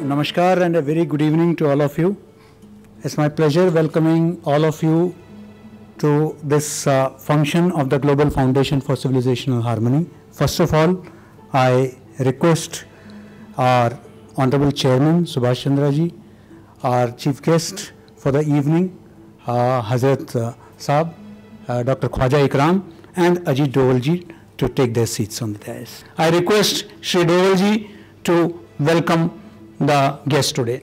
Namaskar and a very good evening to all of you. It's my pleasure welcoming all of you to this function of the Global Foundation for Civilizational Harmony. First of all, I request our Honorable Chairman Subhash Chandra ji, our Chief Guest for the evening, Hazrat Saab, Dr. Khwaja Ikram and Ajit Doval ji to take their seats on the dais. I request Shri Doval ji to welcome the guest today.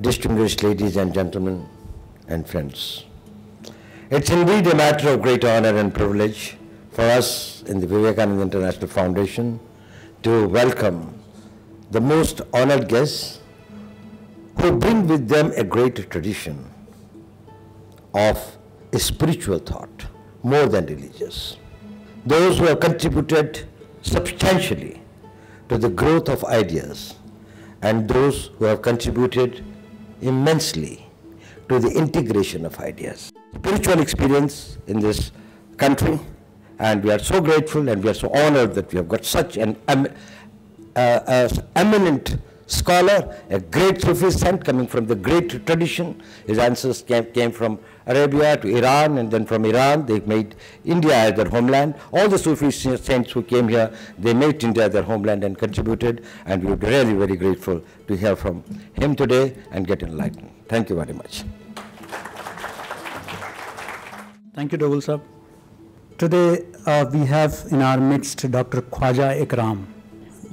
distinguished ladies and gentlemen and friends. It's indeed a matter of great honor and privilege for us in the Vivekananda International Foundation to welcome the most honored guests who bring with them a great tradition of a spiritual thought, more than religious. Those who have contributed substantially to the growth of ideas and those who have contributed immensely to the integration of ideas. Spiritual experience in this country, and we are so grateful and we are so honored that we have got such an eminent scholar, a great Sufi saint coming from the great tradition. His ancestors came from Arabia to Iran, and then from Iran they made India as their homeland. All the Sufi saints who came here, they made India their homeland and contributed, and we are really very grateful to hear from him today and get enlightened. Thank you very much. Thank you, Doval Sahab. Today we have in our midst Dr. Khwaja Ikram.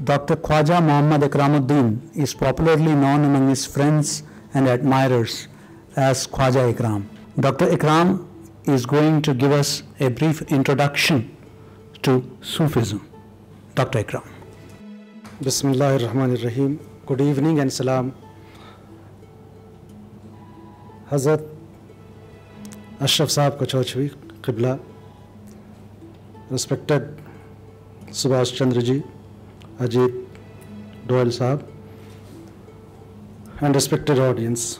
Dr. Khwaja Muhammad Ikramuddin is popularly known among his friends and admirers as Khwaja Ikram. Dr. Ikram is going to give us a brief introduction to Sufism. Dr. Ikram. Bismillahirrahmanirrahim. Good evening and salam. Hazrat Ashraf Sahab Kachauchvi, Qibla, respected Subhash Chandra ji, Ajit Doval Sahab, and respected audience.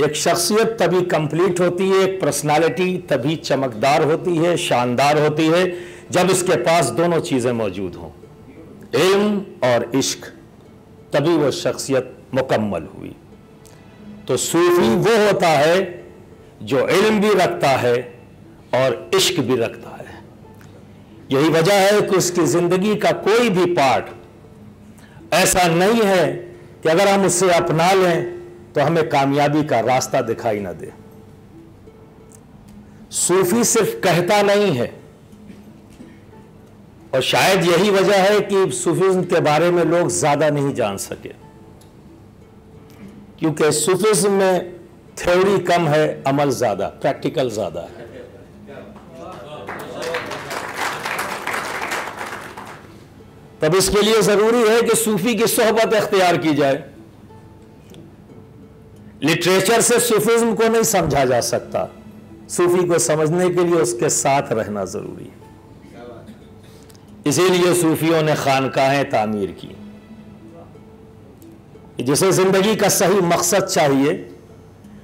ایک شخصیت تبھی complete ہوتی ہے، ایک personality تبھی چمکدار ہوتی ہے، شاندار ہوتی ہے، جب اس کے پاس دونوں چیزیں موجود ہوں، علم اور عشق، تبھی وہ شخصیت مکمل ہوئی۔ تو صوفی وہ ہوتا ہے جو علم بھی رکھتا ہے اور عشق بھی رکھتا ہے۔ یہی وجہ ہے کہ اس کی زندگی کا کوئی بھی پارٹ ایسا نہیں ہے کہ اگر ہم اسے اپنا لیں تو ہمیں کامیابی کا راستہ دکھائی نہ دے۔ صوفی صرف کہتا نہیں ہے، اور شاید یہی وجہ ہے کہ صوفیزم کے بارے میں لوگ زیادہ نہیں جان سکے، کیونکہ صوفیزم میں تھیوری کم ہے، عمل زیادہ، پریکٹیکل زیادہ ہے۔ تب اس کے لیے ضروری ہے کہ صوفی کی صحبت اختیار کی جائے۔ لٹریچر سے صوفیزم کو نہیں سمجھا جا سکتا، صوفی کو سمجھنے کے لیے اس کے ساتھ رہنا ضروری ہے۔ اسی لیے صوفیوں نے خانقاہیں تعمیر کی، جسے زندگی کا صحیح مقصد چاہیے،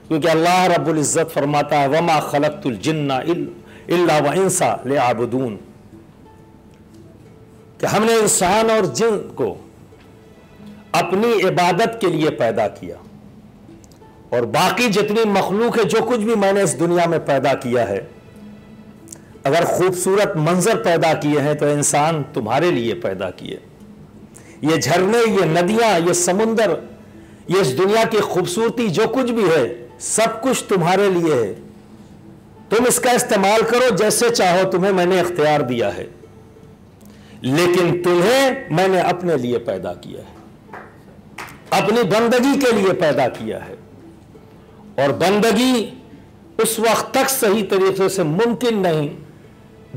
کیونکہ اللہ رب العزت فرماتا ہے وَمَا خَلَقْتُ الْجِنَّ إِلَّا وَإِنسَ لِيَعْبُدُونَ، کہ ہم نے انسان اور جن کو اپنی عبادت کے لیے پیدا کیا، اور باقی جتنی مخلوق ہے، جو کچھ بھی میں نے اس دنیا میں پیدا کیا ہے، اگر خوبصورت منظر پیدا کیے ہیں تو انسان تمہارے لیے پیدا کیے۔ یہ جھرنے، یہ ندیاں، یہ سمندر، یہ اس دنیا کی خوبصورتی جو کچھ بھی ہے، سب کچھ تمہارے لیے ہے، تم اس کا استعمال کرو جیسے چاہو، تمہیں میں نے اختیار دیا ہے، لیکن تمہیں میں نے اپنے لیے پیدا کیا ہے، اپنی بندگی کے لیے پیدا کیا ہے، اور بندگی اس وقت تک صحیح طریقے سے ممکن نہیں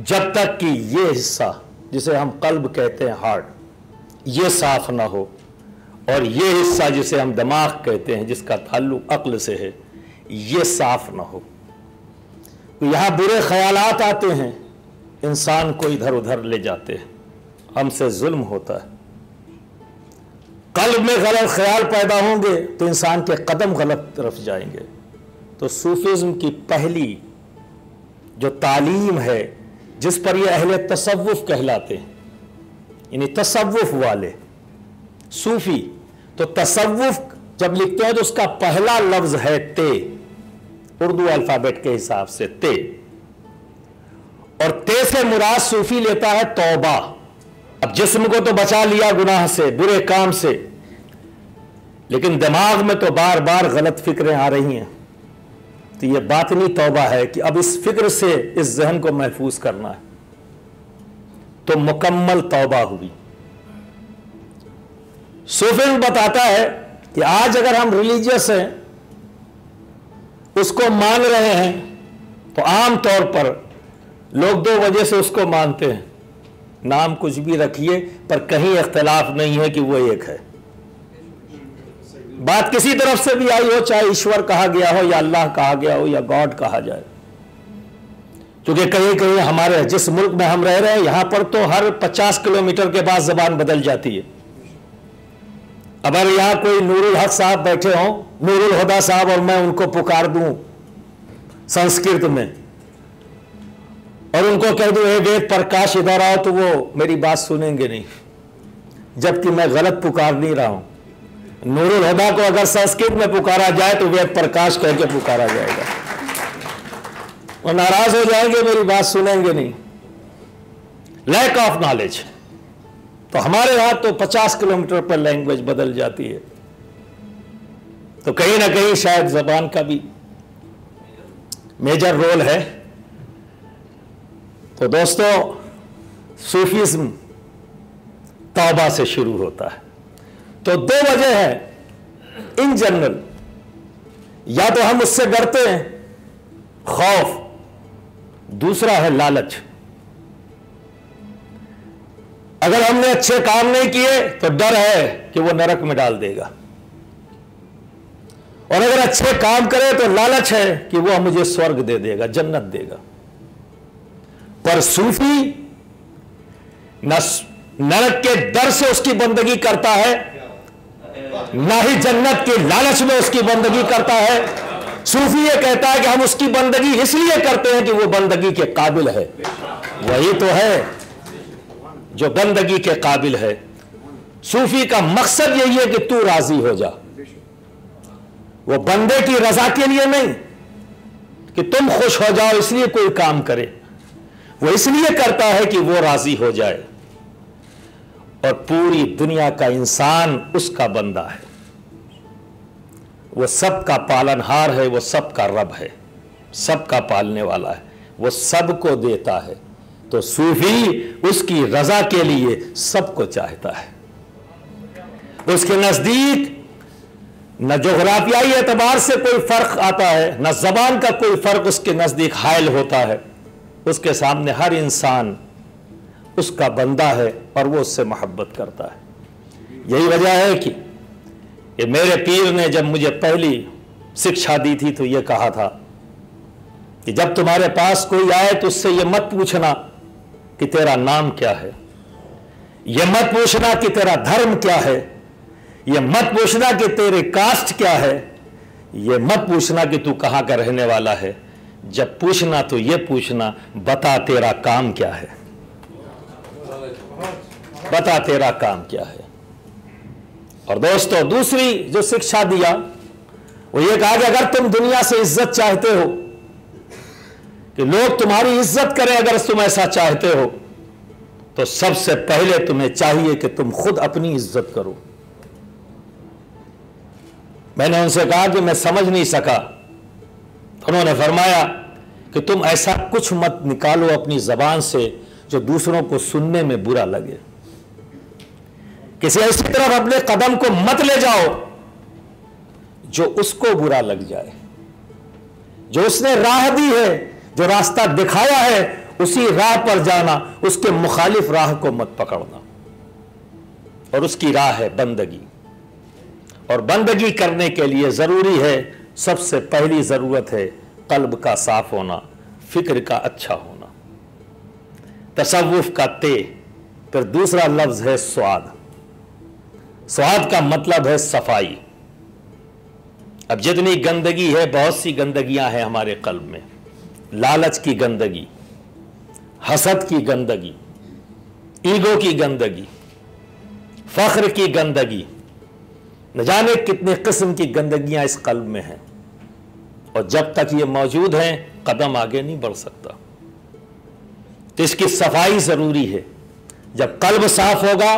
جب تک کہ یہ حصہ جسے ہم قلب کہتے ہیں، ہارٹ، یہ صاف نہ ہو، اور یہ حصہ جسے ہم دماغ کہتے ہیں، جس کا تعلق عقل سے ہے، یہ صاف نہ ہو۔ یہاں برے خیالات آتے ہیں، انسان کو ادھر ادھر لے جاتے ہیں، ہم سے ظلم ہوتا ہے، قلب میں غلط خیال پیدا ہوں گے تو انسان کے قدم غلط طرف جائیں گے۔ تو صوفیزم کی پہلی جو تعلیم ہے، جس پر یہ اہل تصوف کہلاتے ہیں، یعنی تصوف والے صوفی، تو تصوف جب لکھتے ہیں تو اس کا پہلا لفظ ہے تے، اردو الفابیٹ کے حساب سے تے، اور تے سے مراد صوفی لیتا ہے توبہ۔ اب جسم کو تو بچا لیا گناہ سے، برے کام سے، لیکن دماغ میں تو بار بار غلط فکریں آ رہی ہیں، تو یہ باطنی توبہ ہے کہ اب اس فکر سے اس ذہن کو محفوظ کرنا ہے، تو مکمل توبہ ہوئی۔ صوفیزم بتاتا ہے کہ آج اگر ہم ریلیجیس ہیں، اس کو مان رہے ہیں، تو عام طور پر لوگ دو وجہ سے اس کو مانتے ہیں، نام کچھ بھی رکھیے پر کہیں اختلاف نہیں ہے کہ وہ ایک ہے۔ بات کسی طرف سے بھی آئی ہو، چاہے ایشور کہا گیا ہو یا اللہ کہا گیا ہو یا گاڈ کہا جائے، کیونکہ کہیں کہیں ہمارے جس ملک میں ہم رہ رہے ہیں، یہاں پر تو ہر 50 کلومیٹر کے بعد زبان بدل جاتی ہے۔ اگر یہاں کوئی نور الحق صاحب بیٹھے ہوں، نور الہدا صاحب، اور میں ان کو پکار دوں سنسکرت میں، اور ان کو کہہ دوں اے وید پرکاش ادھر آؤ، تو وہ میری بات سنیں گے نہیں، جبکہ میں غلط پکار نہیں رہا ہوں۔ نور الہدا کو اگر سنسکرت میں پکارا جائے تو وید پرکاش کہہ کے پکارا جائے گا، وہ ناراض ہو جائیں گے، میری بات سنیں گے نہیں۔ Lack of knowledge. تو ہمارے ہاں تو 50 کلومیٹر پر لینگویج بدل جاتی ہے، تو کہیں نہ کہیں شاید زبان کا بھی میجر رول ہے۔ تو دوستو، صوفیزم توبہ سے شروع ہوتا ہے۔ تو دو وجہ ہیں ان جنرل، یا تو ہم اس سے ڈرتے ہیں، خوف، دوسرا ہے لالچ۔ اگر ہم نے اچھے کام نہیں کیے تو ڈر ہے کہ وہ نرک میں ڈال دے گا، اور اگر اچھے کام کرے تو لالچ ہے کہ وہ مجھے سورگ دے دے گا، جنت دے گا۔ پر صوفی نہ نرک کے ڈر سے اس کی بندگی کرتا ہے، نہ ہی جنت کے لالچ میں اس کی بندگی کرتا ہے، صوفی یہ کہتا ہے کہ ہم اس کی بندگی اس لیے کرتے ہیں کہ وہ بندگی کے قابل ہے. وہی تو ہے جو بندگی کے قابل ہے. صوفی کا مقصد یہی ہے کہ تو راضی ہو جا. وہ بندے کی رضا کے لیے نہیں کہ تم خوش ہو جاؤ اس لیے کوئی کام کرے. وہ اس لیے کرتا ہے کہ وہ راضی ہو جائے اور پوری دنیا کا انسان اس کا بندہ ہے. وہ سب کا پالنہار ہے, وہ سب کا رب ہے, سب کا پالنے والا ہے, وہ سب کو دیتا ہے. تو صوفی اس کی رضا کے لیے سب کو چاہتا ہے. اس کے نزدیک نہ جغرافیائی اعتبار سے کوئی فرق آتا ہے, نہ زبان کا کوئی فرق اس کے نزدیک حائل ہوتا ہے. اس کے سامنے ہر انسان اس کا بندہ ہے اور وہ اس سے محبت کرتا ہے. یہی وجہ ہے کہ میرے پیر نے جب مجھے پہلی شکشا دی تھی تو یہ کہا تھا کہ جب تمہارے پاس کوئی آئے تو اس سے یہ مت پوچھنا کہ تیرا نام کیا ہے, یہ مت پوچھنا کہ تیرا دھرم کیا ہے, یہ مت پوچھنا کہ تیرے کاسٹ کیا ہے, یہ مت پوچھنا کہ تو کہاں کا رہنے والا ہے. جب پوچھنا تو یہ پوچھنا بتا تیرا کام کیا ہے, بتا تیرا کام کیا ہے. اور دوستو دوسری جو شکشا دیا وہ یہ کہا کہ اگر تم دنیا سے عزت چاہتے ہو کہ لوگ تمہاری عزت کریں, اگر تم ایسا چاہتے ہو تو سب سے پہلے تمہیں چاہیے کہ تم خود اپنی عزت کرو. میں نے ان سے کہا کہ میں سمجھ نہیں سکا. انہوں نے فرمایا کہ تم ایسا کچھ مت نکالو اپنی زبان سے جو دوسروں کو سننے میں برا لگے. کسی ایسی طرف اپنے قدم کو مت لے جاؤ جو اس کو برا لگ جائے. جو اس نے راہ دی ہے, جو راستہ دکھایا ہے, اسی راہ پر جانا, اس کے مخالف راہ کو مت پکڑنا. اور اس کی راہ ہے بندگی. اور بندگی کرنے کے لیے ضروری ہے, سب سے پہلی ضرورت ہے قلب کا صاف ہونا, فکر کا اچھا ہونا, تصوف کا تے. پھر دوسرا لفظ ہے سواد. سواد کا مطلب ہے صفائی. اب جتنی گندگی ہے, بہت سی گندگیاں ہیں ہمارے قلب میں. لالچ کی گندگی, حسد کی گندگی, ایگو کی گندگی, فخر کی گندگی, نہ جانے کتنے قسم کی گندگیاں اس قلب میں ہیں. اور جب تک یہ موجود ہیں قدم آگے نہیں بڑھ سکتا. تو اس کی صفائی ضروری ہے. جب قلب صاف ہوگا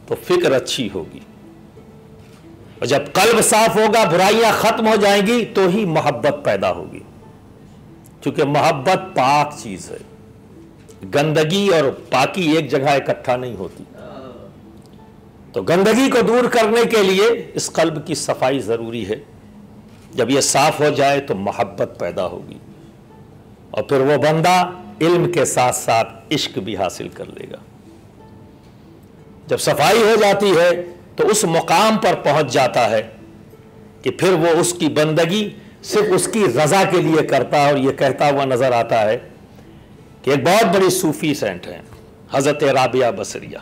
تو فکر اچھی ہوگی, اور جب قلب صاف ہوگا برائیاں ختم ہو جائیں گی تو ہی محبت پیدا ہوگی. چونکہ محبت پاک چیز ہے, گندگی اور پاکی ایک جگہ اکٹھا نہیں ہوتی. تو گندگی کو دور کرنے کے لیے اس قلب کی صفائی ضروری ہے. جب یہ صاف ہو جائے تو محبت پیدا ہوگی, اور پھر وہ بندہ علم کے ساتھ ساتھ عشق بھی حاصل کر لے گا. جب صفائی ہو جاتی ہے تو اس مقام پر پہنچ جاتا ہے کہ پھر وہ اس کی بندگی صرف اس کی رضا کے لیے کرتا ہے. اور یہ کہتا ہوا نظر آتا ہے کہ ایک بہت بڑی صوفی سینٹ ہیں حضرت رابعہ بصریہ,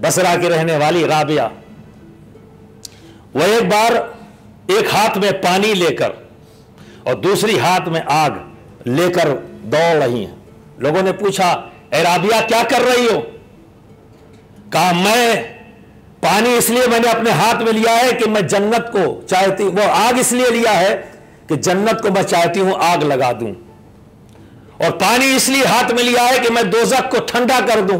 بصرہ کی رہنے والی رابعہ. وہ ایک بار ایک ہاتھ میں پانی لے کر اور دوسری ہاتھ میں آگ لے کر دوڑ رہی ہیں. لوگوں نے پوچھا, اے رابعہ کیا کر رہی ہو؟ کہا میں پانی اس لیے میں نے اپنے ہاتھ میں لیا ہے کہ میں جنت کو چاہتی ہوں, وہ آگ اس لیے لیا ہے کہ جنت کو میں چاہتی ہوں آگ لگا دوں, اور پانی اس لیے ہاتھ میں لیا ہے کہ میں دوزخ کو ٹھنڈا کر دوں,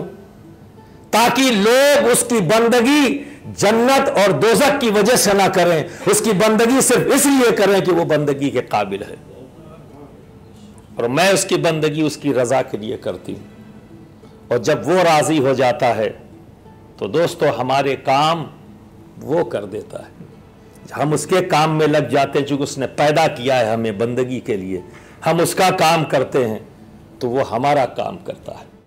تاکہ لوگ اس کی بندگی جنت اور دوزخ کی وجہ سے نہ کریں, اس کی بندگی صرف اس لیے کریں کہ وہ بندگی کے قابل ہے. اور میں اس کی بندگی اس کی رضا کے لیے کرتی ہوں. اور جب وہ راضی ہو جاتا ہے تو دوستو ہمارے کام وہ کر دیتا ہے. ہم اس کے کام میں لگ جاتے ہیں, چونکہ اس نے پیدا کیا ہے ہمیں بندگی کے لیے, ہم اس کا کام کرتے ہیں تو وہ ہمارا کام کرتا ہے.